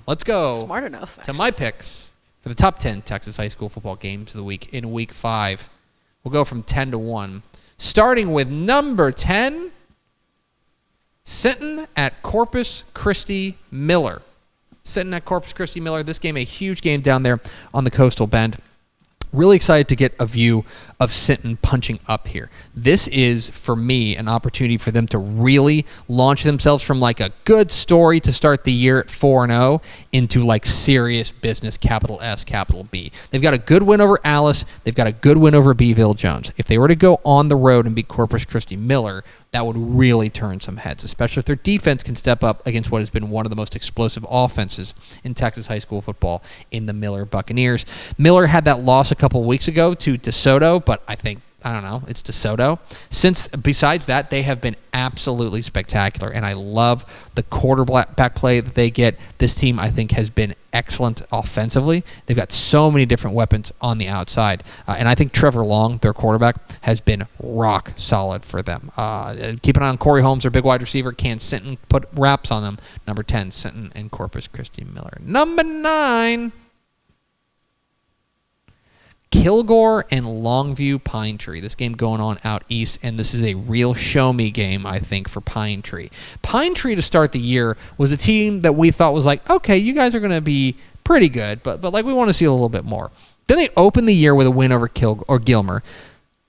Let's go Smart enough, to my picks for the top 10 Texas high school football games of the week in Week 5. We'll go from 10 to 1. Starting with number 10, Sinton at Corpus Christi Miller. Sinton at Corpus Christi Miller. This game, a huge game down there on the coastal bend. Really excited to get a view of Sinton punching up here. This is, for me, an opportunity for them to really launch themselves from like a good story to start the year at 4-0 into like serious business, capital S, capital B. They've got a good win over Alice. They've got a good win over Beeville Jones. If they were to go on the road and beat Corpus Christi Miller, that would really turn some heads, especially if their defense can step up against what has been one of the most explosive offenses in Texas high school football in the Miller Buccaneers. Miller had that loss a couple weeks ago to DeSoto, but I don't know, it's DeSoto. Besides that, they have been absolutely spectacular, and I love the quarterback play that they get. This team, I think, has been excellent offensively. They've got so many different weapons on the outside, and I think Trevor Long, their quarterback, has been rock solid for them. Keep an eye on Corey Holmes, their big wide receiver. Can Sinton put wraps on them? Number 10, Sinton and Corpus Christi Miller. Number 9, Kilgore and Longview Pine Tree. This game going on out east, and this is a real show-me game, I think, for Pine Tree. Pine Tree to start the year was a team that we thought was like, okay, you guys are going to be pretty good, but like we want to see a little bit more. Then they open the year with a win over Gilmer,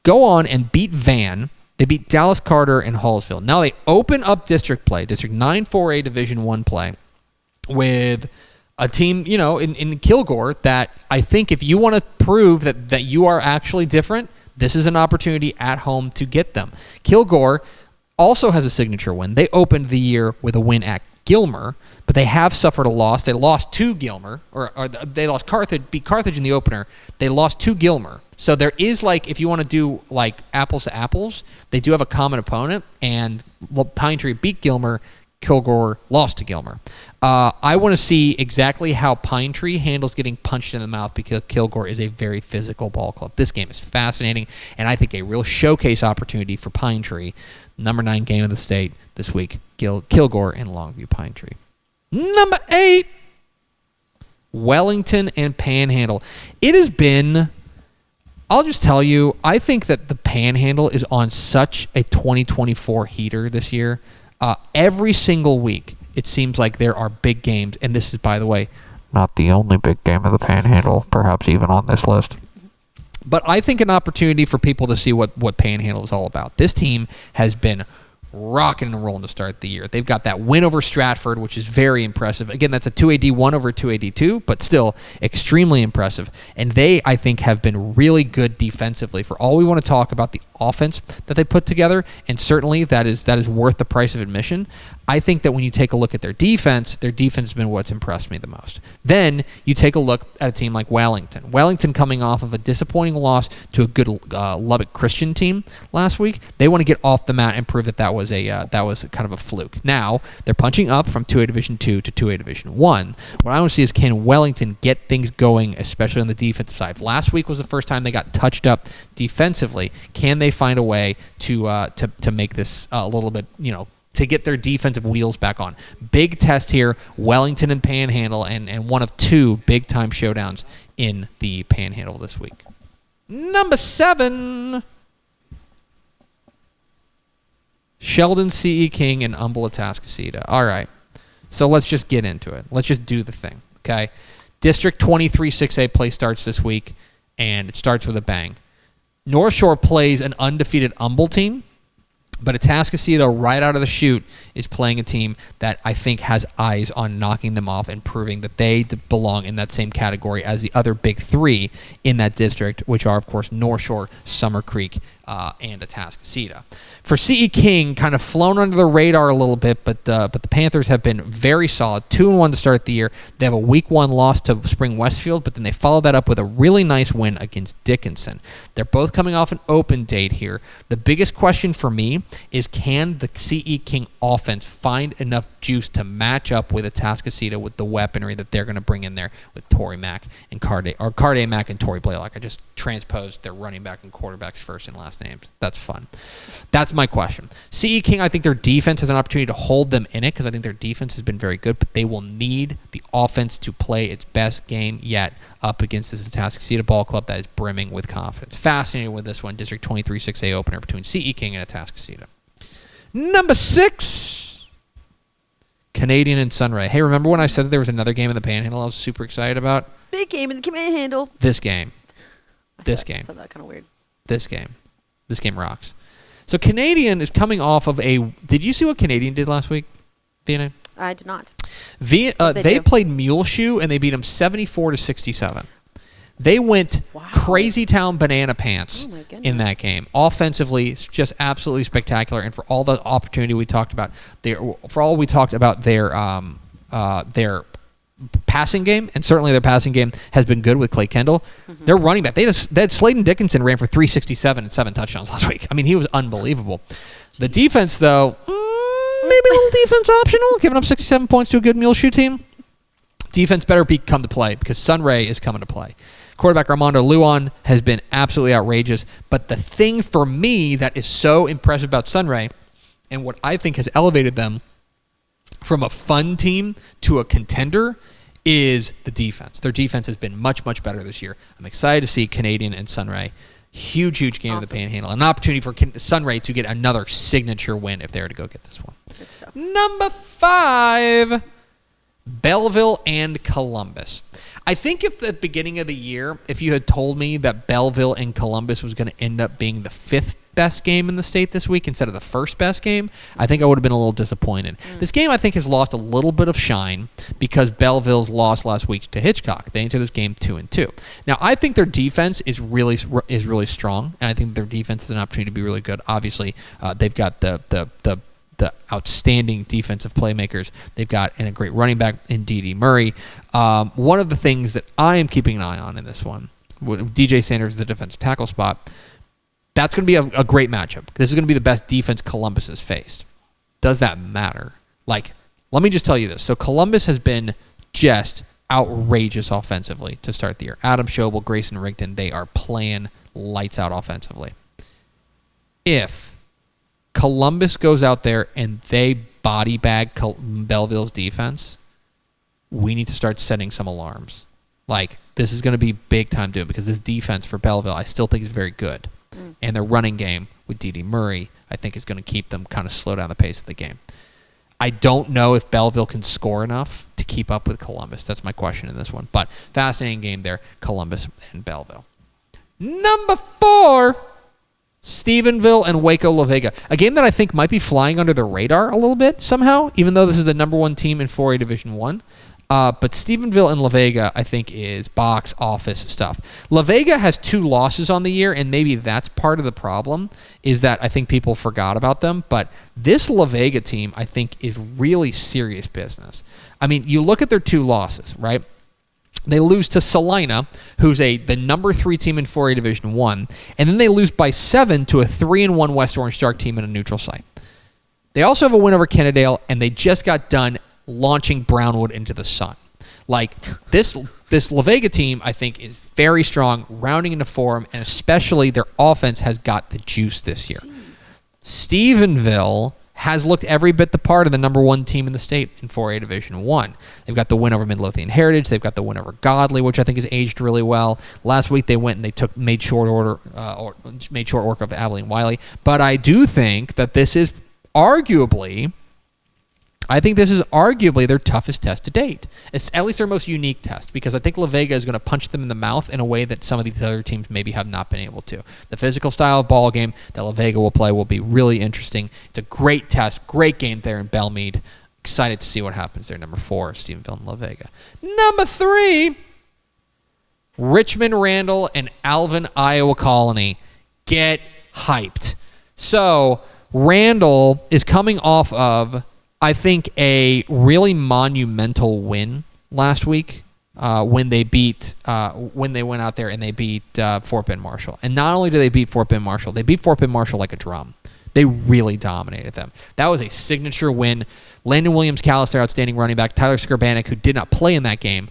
go on and beat Van. They beat Dallas Carter and Hallsville. Now they open up district play, District 9 4A Division I play, with a team, in Kilgore that I think if you want to prove that you are actually different, this is an opportunity at home to get them. Kilgore also has a signature win. They opened the year with a win at Gilmer, but they have suffered a loss. They lost to Gilmer, or they lost beat Carthage in the opener. They lost to Gilmer. So there is, like, if you want to do like apples to apples, they do have a common opponent, and Pine Tree beat Gilmer. Kilgore lost to Gilmer. I want to see exactly how Pine Tree handles getting punched in the mouth, because Kilgore is a very physical ball club. This game is fascinating, and I think a real showcase opportunity for Pine Tree. Number 9 game of the state this week, Kilgore and Longview Pine Tree. Number 8, Wellington and Panhandle. It has been, I'll just tell you, I think that the Panhandle is on such a 2024 heater this year. Every single week, it seems like there are big games, and this is, by the way, not the only big game of the Panhandle, perhaps even on this list. But I think an opportunity for people to see what Panhandle is all about. This team has been rocking and rolling to start the year. They've got that win over Stratford, which is very impressive. Again, that's a 2AD1 over 2AD2, but still extremely impressive. And they, I think, have been really good defensively. For all we want to talk about the offense that they put together, and certainly that is worth the price of admission, I think that when you take a look at their defense has been what's impressed me the most. Then you take a look at a team like Wellington. Wellington coming off of a disappointing loss to a good Lubbock Christian team last week. They want to get off the mat and prove that was kind of a fluke. Now they're punching up from 2A Division 2 to 2A Division 1. What I want to see is, can Wellington get things going, especially on the defensive side? Last week was the first time they got touched up defensively. Can they find a way to make this a little bit, to get their defensive wheels back on? Big test here, Wellington and Panhandle, and one of 2 big-time showdowns in the Panhandle this week. Number 7, Sheldon C.E. King and Humble Atascocita. All right, so let's just get into it. Let's just do the thing, okay? District 23 6A play starts this week, and it starts with a bang. North Shore plays an undefeated Humble team, but Atascocita, right out of the chute, is playing a team that I think has eyes on knocking them off and proving that they belong in that same category as the other big 3 in that district, which are, of course, North Shore, Summer Creek, and Atascocita. For C.E. King, kind of flown under the radar a little bit, but the Panthers have been very solid. 2-1 to start the year. They have a Week 1 loss to Spring Westfield, but then they follow that up with a really nice win against Dickinson. They're both coming off an open date here. The biggest question for me is, can the C.E. King offense find enough juice to match up with Atascocita with the weaponry that they're going to bring in there with Torrey Mack and Carday Mack and Torrey Blaylock? I just transposed their running back and quarterbacks first and last last names. That's fun. That's my question. CE King, I think their defense has an opportunity to hold them in it because I think their defense has been very good, but they will need the offense to play its best game yet up against this Atascocita ball club that is brimming with confidence. Fascinating with this one, District 23 6A opener between CE King and Atascocita. Number 6, Canadian and Sunray. Hey, remember when I said that there was another game in the Panhandle I was super excited about? Big game in the Panhandle. This game. I said that kind of weird. This game rocks. So Canadian is coming off of a... Did you see what Canadian did last week, Vienna? I did not. They played Muleshoe, and they beat them 74-67. They went crazy town banana pants in that game. Offensively, it's just absolutely spectacular. And for all the opportunity we talked about, their passing game, and certainly their passing game has been good with Clay Kendall. Mm-hmm. Their running back, they had Sladen Dickinson ran for 367 and 7 touchdowns last week. I mean, he was unbelievable. Jeez. The defense, though, maybe a little defense optional, giving up 67 points to a good Muleshoe team. Defense better come to play because Sunray is coming to play. Quarterback Armando Luan has been absolutely outrageous, but the thing for me that is so impressive about Sunray and what I think has elevated them from a fun team to a contender is the defense. Their defense has been much, much better this year. I'm excited to see Canadian and Sunray. Huge, huge game of the Panhandle. An opportunity for Sunray to get another signature win if they were to go get this one. Good stuff. Number 5, Belleville and Columbus. I think if at the beginning of the year, if you had told me that Belleville and Columbus was going to end up being the 5th best game in the state this week instead of the first best game, I think I would have been a little disappointed. This game, I think, has lost a little bit of shine because Belleville's lost last week to Hitchcock. They entered this game 2-2. Now, I think their defense is really strong, and I think their defense has an opportunity to be really good. Obviously, they've got the outstanding defensive playmakers. They've got a great running back in D.D. Murray. One of the things that I am keeping an eye on in this one, with DJ Sanders, the defensive tackle spot, that's going to be a great matchup. This is going to be the best defense Columbus has faced. Does that matter? Let me just tell you this. So Columbus has been just outrageous offensively to start the year. Adam Schobel, Grayson Rigdon, they are playing lights out offensively. If Columbus goes out there and they body bag Belleville's defense, we need to start setting some alarms. This is going to be big time doing because this defense for Belleville I still think is very good. And their running game with D.D. Murray, I think, is going to keep them kind of slow down the pace of the game. I don't know if Belleville can score enough to keep up with Columbus. That's my question in this one. But fascinating game there, Columbus and Belleville. Number 4, Stephenville and Waco La Vega. A game that I think might be flying under the radar a little bit somehow, even though this is the number 1 team in 4A Division 1. But Stephenville and La Vega, I think, is box office stuff. La Vega has 2 losses on the year, and maybe that's part of the problem, is that I think people forgot about them. But this La Vega team, I think, is really serious business. I mean, you look at their 2 losses, right? They lose to Salina, who's the number 3 team in 4A Division 1, and then they lose by 7 to a 3-1 West Orange Shark team in a neutral site. They also have a win over Kennedale, and they just got done launching Brownwood into the sun. This La Vega team, I think, is very strong, rounding into form, and especially their offense has got the juice this year. Jeez. Stephenville has looked every bit the part of the number 1 team in the state in 4A Division 1. They've got the win over Midlothian Heritage. They've got the win over Godley, which I think has aged really well. Last week they went and they made short work of Abilene Wiley. But I do think that this is arguably their toughest test to date. It's at least their most unique test because I think La Vega is going to punch them in the mouth in a way that some of these other teams maybe have not been able to. The physical style of ball game that La Vega will play will be really interesting. It's a great test, great game there in Belmead. Excited to see what happens there. Number 4, Stephenville and La Vega. Number 3, Richmond Randall and Alvin Iowa Colony. Get hyped. So Randall is coming off of, I think, a really monumental win last week when they went out there and they beat Fort Bend Marshall. And not only did they beat Fort Bend Marshall, they beat Fort Bend Marshall like a drum. They really dominated them. That was a signature win. Landon Williams-Callis, their outstanding running back, Tyler Skurbanek, who did not play in that game,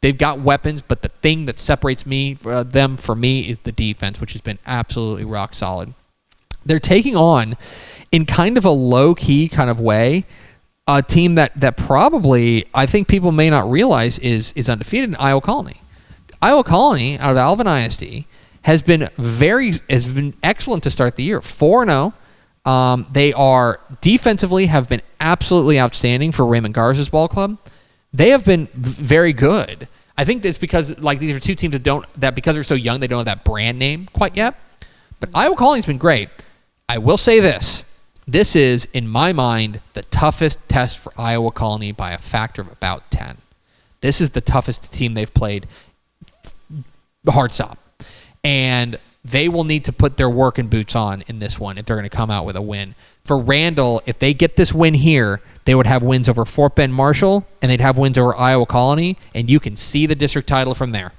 they've got weapons, but the thing that separates them from me is the defense, which has been absolutely rock solid. They're taking on, in kind of a low-key kind of way, a team that probably I think people may not realize is undefeated in Iowa Colony. Iowa Colony out of Alvin ISD has been excellent to start the year. 4-0. They are defensively have been absolutely outstanding for Raymond Garza's ball club. They have been very good. I think it's because these are two teams that because they're so young they don't have that brand name quite yet. But Iowa Colony's been great. I will say this. This is, in my mind, the toughest test for Iowa Colony by a factor of about 10. This is the toughest team they've played. Hard stop. And they will need to put their working boots on in this one if they're going to come out with a win. For Randall, if they get this win here, they would have wins over Fort Bend Marshall, and they'd have wins over Iowa Colony, and you can see the district title from there.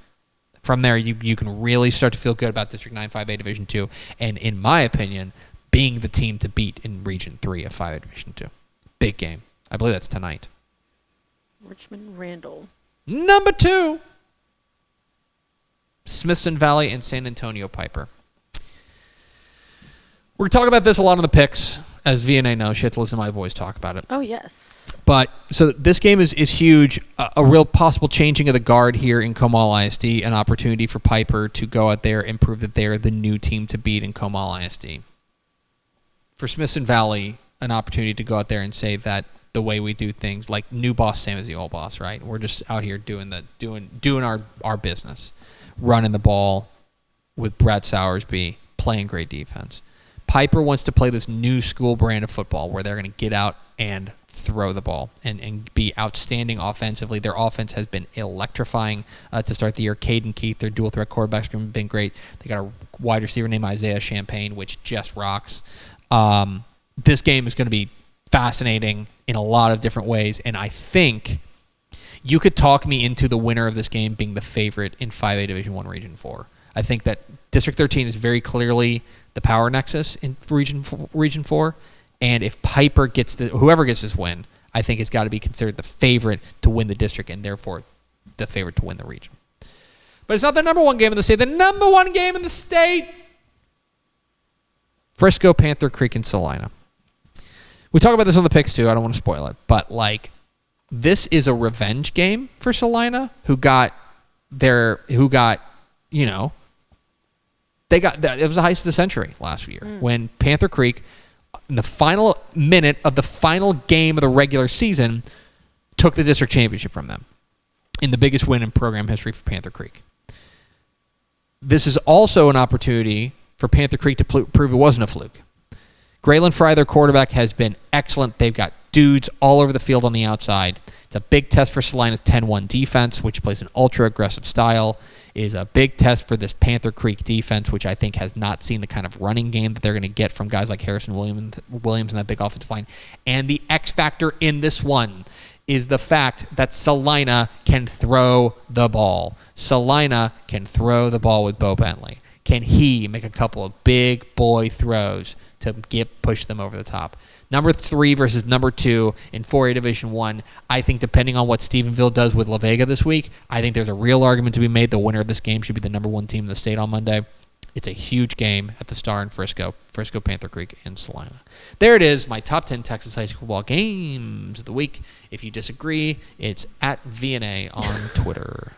From there, you can really start to feel good about District 9-5A Division 2, and in my opinion, being the team to beat in Region 3 of 5A Division 2. Big game. I believe that's tonight. Richmond Randall. Number 2. Smithson Valley and San Antonio Piper. We're talking about this a lot on the picks, as VNA knows. You have to listen to my voice talk about it. Oh, yes. But, so this game is huge. A real possible changing of the guard here in Comal ISD, an opportunity for Piper to go out there and prove that they're the new team to beat in Comal ISD. For Smithson Valley, an opportunity to go out there and say that the way we do things, like new boss, same as the old boss, right? We're just out here doing our business. Running the ball with Brad Sowersby, playing great defense. Piper wants to play this new school brand of football where they're going to get out and throw the ball and be outstanding offensively. Their offense has been electrifying to start the year. Caden Keith, their dual threat quarterbacks, have been great. They got a wide receiver named Isaiah Champagne, which just rocks. This game is going to be fascinating in a lot of different ways, and I think you could talk me into the winner of this game being the favorite in 5A Division 1 Region 4. I think that District 13 is very clearly the power nexus in Region 4, and if Piper whoever gets this win, I think it's got to be considered the favorite to win the district and therefore the favorite to win the region. But it's not the number one game in the state. The number one game in the state, Frisco, Panther Creek, and Salina. We talk about this on the picks too. I don't want to spoil it, but this is a revenge game for Salina, it was the heist of the century last year when Panther Creek, in the final minute of the final game of the regular season, took the district championship from them in the biggest win in program history for Panther Creek. This is also an opportunity for Panther Creek to prove it wasn't a fluke. Graylin Fry, their quarterback, has been excellent. They've got dudes all over the field on the outside. It's a big test for Salina's 10-1 defense, which plays an ultra-aggressive style. It is a big test for this Panther Creek defense, which I think has not seen the kind of running game that they're going to get from guys like Harrison Williams and that big offensive line. And the X factor in this one is the fact that Salina can throw the ball. Salina can throw the ball with Bo Bentley. Can he make a couple of big boy throws to push them over the top? Number 3 versus number 2 in 4A Division 1. I think depending on what Stephenville does with La Vega this week, I think there's a real argument to be made. The winner of this game should be the number 1 team in the state on Monday. It's a huge game at the Star in Frisco, Panther Creek, and Salina. There it is, my top 10 Texas high school football games of the week. If you disagree, it's at VNA on Twitter.